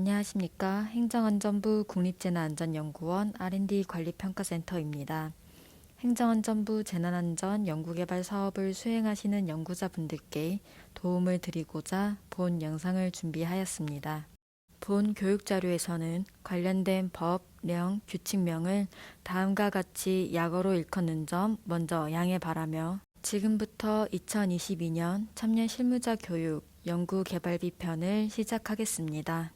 안녕하십니까. 행정안전부 국립재난안전연구원 R&D 관리평가센터입니다. 행정안전부 재난안전 연구개발 사업을 수행하시는 연구자분들께 도움을 드리고자 본 영상을 준비하였습니다. 본 교육자료에서는 관련된 법, 령, 규칙명을 다음과 같이 약어로 일컫는 점 먼저 양해 바라며 지금부터 2022년 참여 실무자 교육 연구개발비 편을 시작하겠습니다.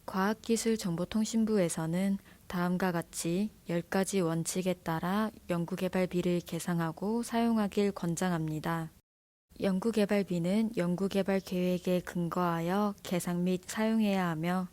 과학기술정보통신부에서는 다음과 같이 10가지 원칙에 따라 연구개발비를 계상하고 사용하길 권장합니다. 연구개발비는 연구개발 계획에 근거하여 계상 및 사용해야 하며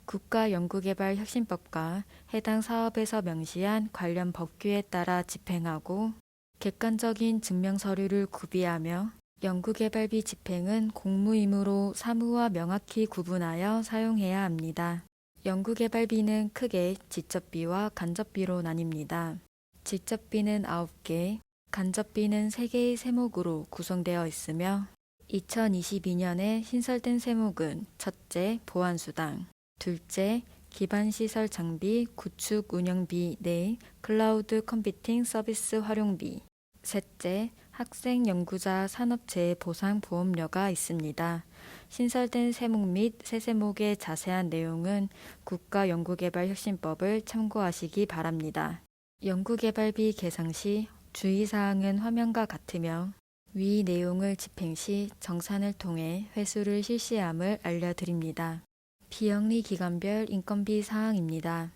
국가연구개발혁신법과 해당 사업에서 명시한 관련 법규에 따라 집행하고 객관적인 증명서류를 구비하며 연구개발비 집행은 공무이무로 사무와 명확히 구분하여 사용해야 합니다. 연구개발비는 크게 직접비와 간접비로 나뉩니다. 직접비는 9개, 간접비는 3개의 세목으로 구성되어 있으며 2022년에 신설된 세목은 첫째, 보안수당, 둘째, 기반시설 장비 구축 운영비 내 클라우드 컴퓨팅 서비스 활용비, 셋째, 학생 연구자 산업재해 보상 보험료가 있습니다. 신설된 세목 및 새 세목의 자세한 내용은 국가연구개발혁신법을 참고하시기 바랍니다. 연구개발비 계상 시 주의사항은 화면과 같으며 위 내용을 집행 시 정산을 통해 회수를 실시함을 알려드립니다. 비영리 기관별 인건비 사항입니다.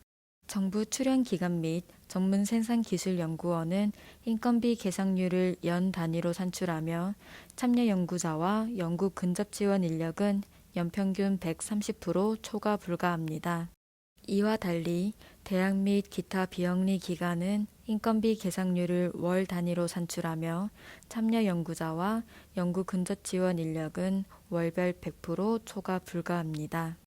정부 출연 기관 및 전문생산기술연구원은 인건비 계상률을 연 단위로 산출하며 참여 연구자와 연구 근접 지원 인력은 연평균 130% 초과 불가합니다. 이와 달리 대학 및 기타 비영리 기관은 인건비 계상률을 월 단위로 산출하며 참여 연구자와 연구 근접 지원 인력은 월별 100% 초과 불가합니다.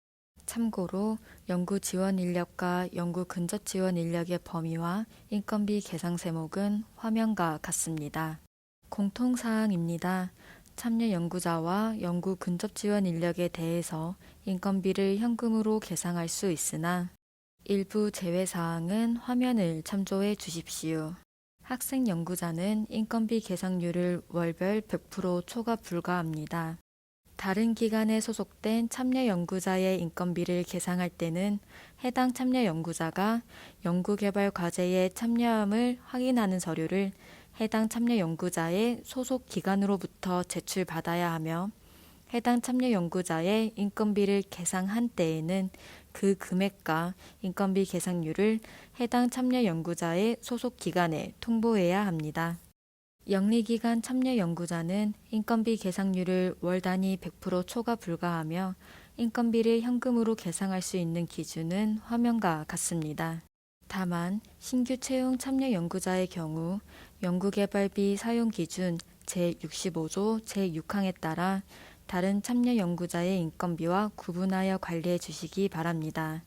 참고로 연구 지원 인력과 연구 근접 지원 인력의 범위와 인건비 계상 세목은 화면과 같습니다. 공통사항입니다. 참여 연구자와 연구 근접 지원 인력에 대해서 인건비를 현금으로 계상할 수 있으나 일부 제외사항은 화면을 참조해 주십시오. 학생 연구자는 인건비 계상률을 월별 100% 초과 불가합니다. 다른 기관에 소속된 참여 연구자의 인건비를 계상할 때는 해당 참여 연구자가 연구개발 과제에 참여함을 확인하는 서류를 해당 참여 연구자의 소속 기관으로부터 제출받아야 하며 해당 참여 연구자의 인건비를 계상한 때에는 그 금액과 인건비 계상률을 해당 참여 연구자의 소속 기관에 통보해야 합니다. 영리기관 참여 연구자는 인건비 계상률을 월 단위 100% 초과 불가하며 인건비를 현금으로 계상할 수 있는 기준은 화면과 같습니다. 다만 신규 채용 참여 연구자의 경우 연구개발비 사용 기준 제65조 제6항에 따라 다른 참여 연구자의 인건비와 구분하여 관리해 주시기 바랍니다.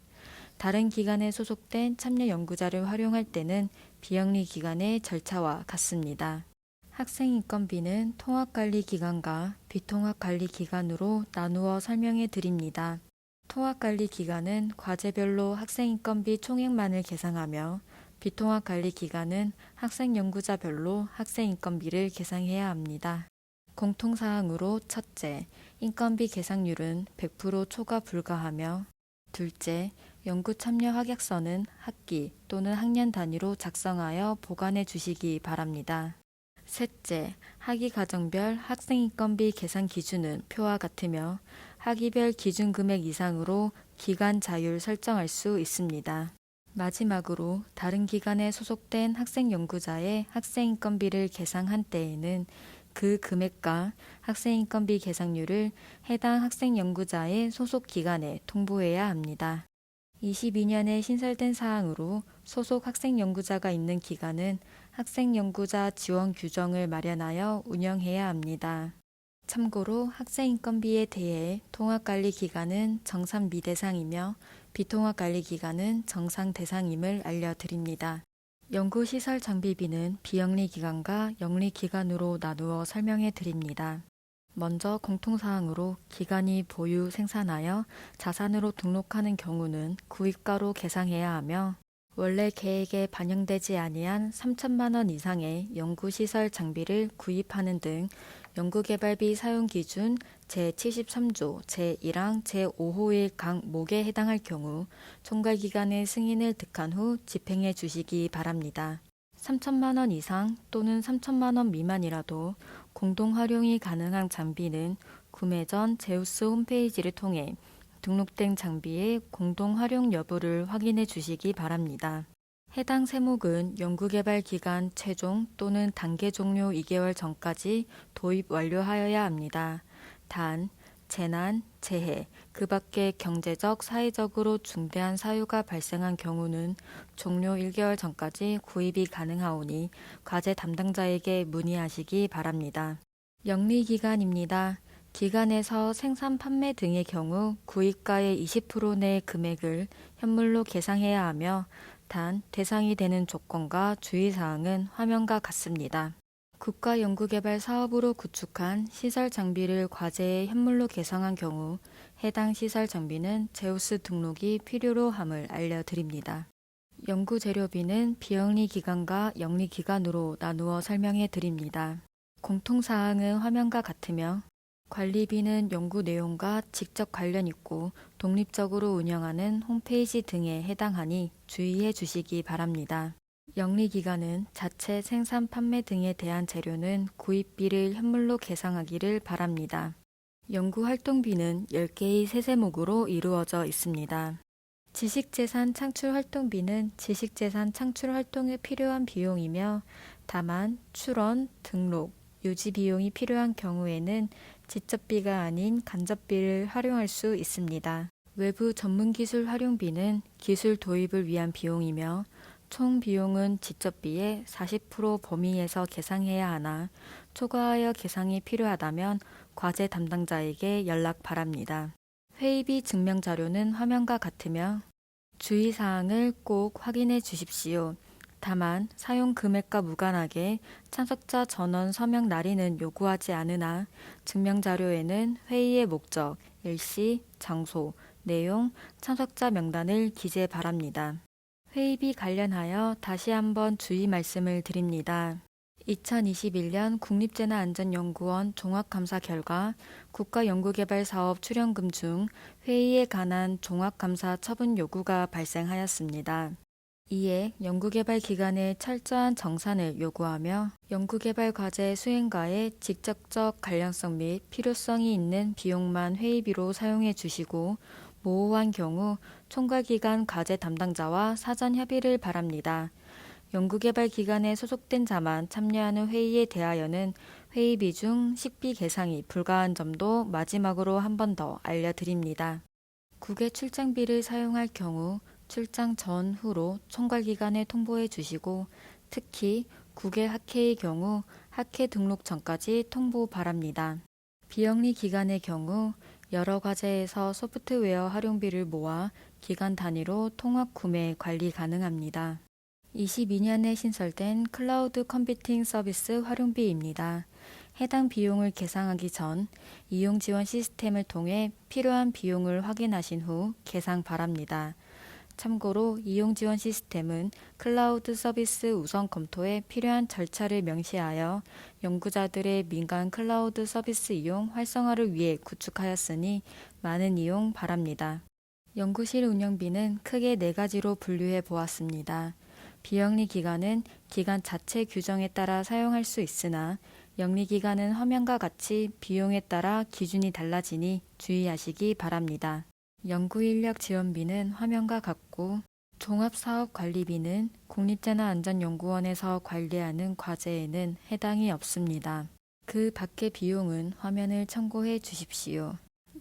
다른 기관에 소속된 참여 연구자를 활용할 때는 비영리 기관의 절차와 같습니다. 학생 인건비는 통합관리기관과 비통합관리기관으로 나누어 설명해 드립니다. 통합관리기관은 과제별로 학생 인건비 총액만을 계상하며 비통합관리기관은 학생 연구자별로 학생 인건비를 계상해야 합니다. 공통사항으로 첫째, 인건비 계상률은 100% 초과 불가하며 둘째, 연구 참여 확약서는 학기 또는 학년 단위로 작성하여 보관해 주시기 바랍니다. 셋째, 학위 과정별 학생 인건비 계산 기준은 표와 같으며 학위별 기준 금액 이상으로 기간 자율 설정할 수 있습니다. 마지막으로 다른 기관에 소속된 학생 연구자의 학생 인건비를 계상한 때에는 그 금액과 학생 인건비 계상률을 해당 학생 연구자의 소속 기관에 통보해야 합니다. 22년에 신설된 사항으로 소속 학생 연구자가 있는 기관은 학생 연구자 지원 규정을 마련하여 운영해야 합니다. 참고로 학생 인건비에 대해 통합관리기관은 정산 미대상이며 비통합관리기관은 정상 대상임을 알려드립니다. 연구시설 장비비는 비영리기관과 영리기관으로 나누어 설명해 드립니다. 먼저 공통사항으로 기관이 보유 생산하여 자산으로 등록하는 경우는 구입가로 계상해야 하며 원래 계획에 반영되지 아니한 3천만 원 이상의 연구시설 장비를 구입하는 등 연구개발비 사용기준 제73조 제1항 제5호의 항목에 해당할 경우 총괄기관의 승인을 득한 후 집행해 주시기 바랍니다. 3천만 원 이상 또는 3천만 원 미만이라도 공동활용이 가능한 장비는 구매 전 제우스 홈페이지를 통해 등록된 장비의 공동활용 여부를 확인해 주시기 바랍니다. 해당 세목은 연구개발 기간 최종 또는 단계 종료 2개월 전까지 도입 완료하여야 합니다. 단, 재난, 재해, 그 밖에 경제적, 사회적으로 중대한 사유가 발생한 경우는 종료 1개월 전까지 구입이 가능하오니 과제 담당자에게 문의하시기 바랍니다. 영리기간입니다. 기관에서 생산 판매 등의 경우 구입가의 20%내 금액을 현물로 계상해야 하며 단 대상이 되는 조건과 주의사항은 화면과 같습니다. 국가연구개발 사업으로 구축한 시설 장비를 과제에 현물로 계상한 경우 해당 시설 장비는 제우스 등록이 필요로 함을 알려드립니다. 연구재료비는 비영리기관과 영리기관으로 나누어 설명해 드립니다. 공통사항은 화면과 같으며 관리비는 연구 내용과 직접 관련 있고 독립적으로 운영하는 홈페이지 등에 해당하니 주의해 주시기 바랍니다. 영리기관은 자체 생산 판매 등에 대한 재료는 구입비를 현물로 계상하기를 바랍니다. 연구활동비는 10개의 세세목으로 이루어져 있습니다. 지식재산 창출활동비는 지식재산 창출활동에 필요한 비용이며 다만 출원, 등록, 유지 비용이 필요한 경우에는 직접비가 아닌 간접비를 활용할 수 있습니다. 외부 전문기술 활용비는 기술 도입을 위한 비용이며 총 비용은 직접비의 40% 범위에서 계상해야 하나 초과하여 계상이 필요하다면 과제 담당자에게 연락 바랍니다. 회의비 증명자료는 화면과 같으며 주의사항을 꼭 확인해 주십시오. 다만 사용 금액과 무관하게 참석자 전원 서명 날인은 요구하지 않으나 증명자료에는 회의의 목적, 일시, 장소, 내용, 참석자 명단을 기재 바랍니다. 회의비 관련하여 다시 한번 주의 말씀을 드립니다. 2021년 국립재난안전연구원 종합감사 결과 국가연구개발사업 출연금 중 회의에 관한 종합감사 처분 요구가 발생하였습니다. 이에 연구개발 기관의 철저한 정산을 요구하며 연구개발 과제 수행과의 직접적 관련성 및 필요성이 있는 비용만 회의비로 사용해 주시고 모호한 경우 총괄기관 과제 담당자와 사전 협의를 바랍니다. 연구개발 기관에 소속된 자만 참여하는 회의에 대하여는 회의비 중 식비 계상이 불가한 점도 마지막으로 한 번 더 알려드립니다. 국외 출장비를 사용할 경우 출장 전후로 총괄기관에 통보해 주시고 특히 국외 학회의 경우 학회 등록 전까지 통보 바랍니다. 비영리 기관의 경우 여러 과제에서 소프트웨어 활용비를 모아 기관 단위로 통합 구매 관리 가능합니다. 22년에 신설된 클라우드 컴퓨팅 서비스 활용비입니다. 해당 비용을 계상하기 전 이용 지원 시스템을 통해 필요한 비용을 확인하신 후 계상 바랍니다. 참고로 이용 지원 시스템은 클라우드 서비스 우선 검토에 필요한 절차를 명시하여 연구자들의 민간 클라우드 서비스 이용 활성화를 위해 구축하였으니 많은 이용 바랍니다. 연구실 운영비는 크게 4가지로 분류해 보았습니다. 비영리 기관은 기관 자체 규정에 따라 사용할 수 있으나 영리기관은 화면과 같이 비용에 따라 기준이 달라지니 주의하시기 바랍니다. 연구인력 지원비는 화면과 같고 종합사업관리비는 국립재난안전연구원에서 관리하는 과제에는 해당이 없습니다. 그 밖의 비용은 화면을 참고해 주십시오.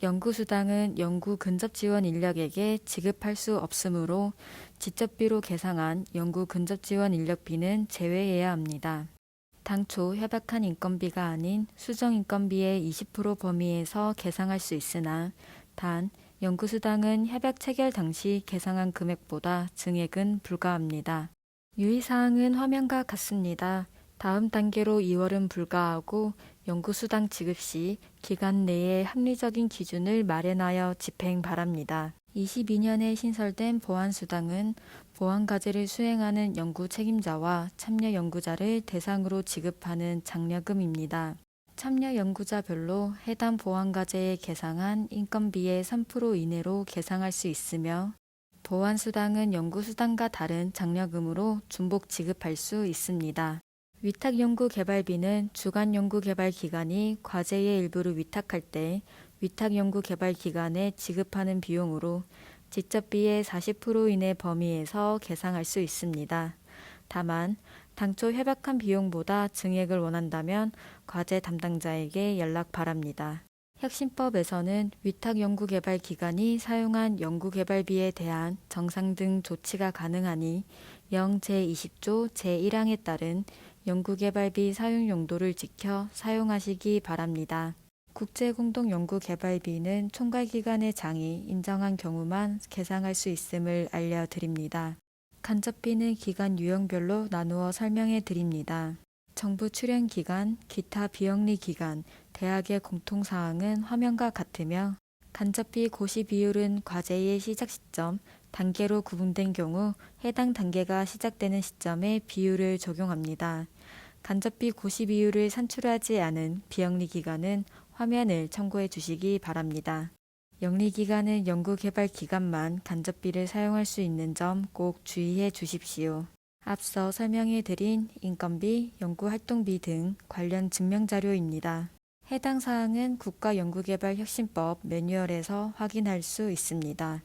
연구수당은 연구 근접 지원 인력에게 지급할 수 없으므로 직접비로 계상한 연구 근접 지원 인력비는 제외해야 합니다. 당초 협약한 인건비가 아닌 수정 인건비의 20% 범위에서 계상할 수 있으나 단 연구수당은 협약 체결 당시 계상한 금액보다 증액은 불가합니다. 유의사항은 화면과 같습니다. 다음 단계로 2월은 불가하고 연구수당 지급 시 기간 내에 합리적인 기준을 마련하여 집행 바랍니다. 22년에 신설된 보안수당은 보안과제를 수행하는 연구 책임자와 참여 연구자를 대상으로 지급하는 장려금입니다. 참여 연구자별로 해당 보안과제에 계상한 인건비의 3% 이내로 계상할 수 있으며 보안수당은 연구수당과 다른 장려금으로 중복 지급할 수 있습니다. 위탁연구개발비는 주간연구개발기관이 과제의 일부를 위탁할 때 위탁연구개발기관에 지급하는 비용으로 직접비의 40% 이내 범위에서 계상할 수 있습니다. 다만 당초 협약한 비용보다 증액을 원한다면 과제 담당자에게 연락 바랍니다. 혁신법에서는 위탁연구개발기관이 사용한 연구개발비에 대한 정상 등 조치가 가능하니 영 제20조 제1항에 따른 연구개발비 사용 용도를 지켜 사용하시기 바랍니다. 국제공동연구개발비는 총괄기관의 장이 인정한 경우만 계상할 수 있음을 알려드립니다. 간접비는 기간 유형별로 나누어 설명해 드립니다. 정부 출연기관, 기타 비영리기관, 대학의 공통사항은 화면과 같으며 간접비 고시 비율은 과제의 시작 시점, 단계로 구분된 경우 해당 단계가 시작되는 시점에 비율을 적용합니다. 간접비 고시 비율을 산출하지 않은 비영리기관은 화면을 참고해 주시기 바랍니다. 영리기관은 연구개발기관만 간접비를 사용할 수 있는 점 꼭 주의해 주십시오. 앞서 설명해 드린 인건비, 연구활동비 등 관련 증명자료입니다. 해당 사항은 국가연구개발혁신법 매뉴얼에서 확인할 수 있습니다.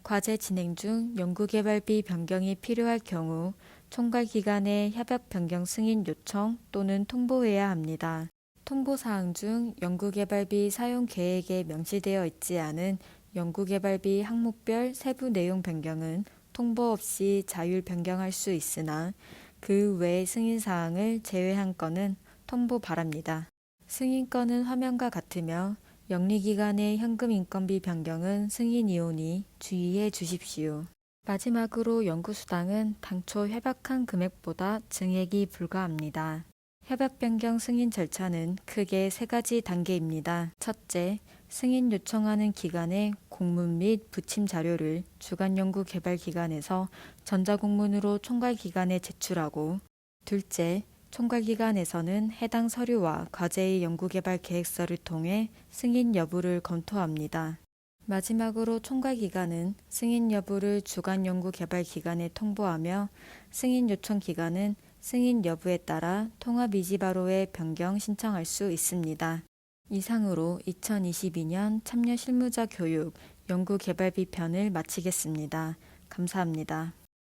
과제 진행 중 연구개발비 변경이 필요할 경우 총괄기관에 협약 변경 승인 요청 또는 통보해야 합니다. 통보사항 중 연구개발비 사용 계획에 명시되어 있지 않은 연구개발비 항목별 세부 내용 변경은 통보 없이 자율 변경할 수 있으나 그 외 승인사항을 제외한 건은 통보 바랍니다. 승인건은 화면과 같으며 영리기관의 현금 인건비 변경은 승인이 오니 주의해 주십시오. 마지막으로 연구수당은 당초 협약한 금액보다 증액이 불가합니다. 협약 변경 승인 절차는 크게 3가지 단계입니다. 첫째, 승인 요청하는 기관의 공문 및 부침 자료를 주간연구개발기관에서 전자공문으로 총괄기관에 제출하고, 둘째, 총괄기관에서는 해당 서류와 과제의 연구개발 계획서를 통해 승인 여부를 검토합니다. 마지막으로 총괄기관은 승인 여부를 주간연구개발기관에 통보하며 승인 요청 기관은 승인 여부에 따라 통합이지바로에 변경 신청할 수 있습니다. 이상으로 2022년 참여 실무자 교육 연구개발비 편을 마치겠습니다. 감사합니다.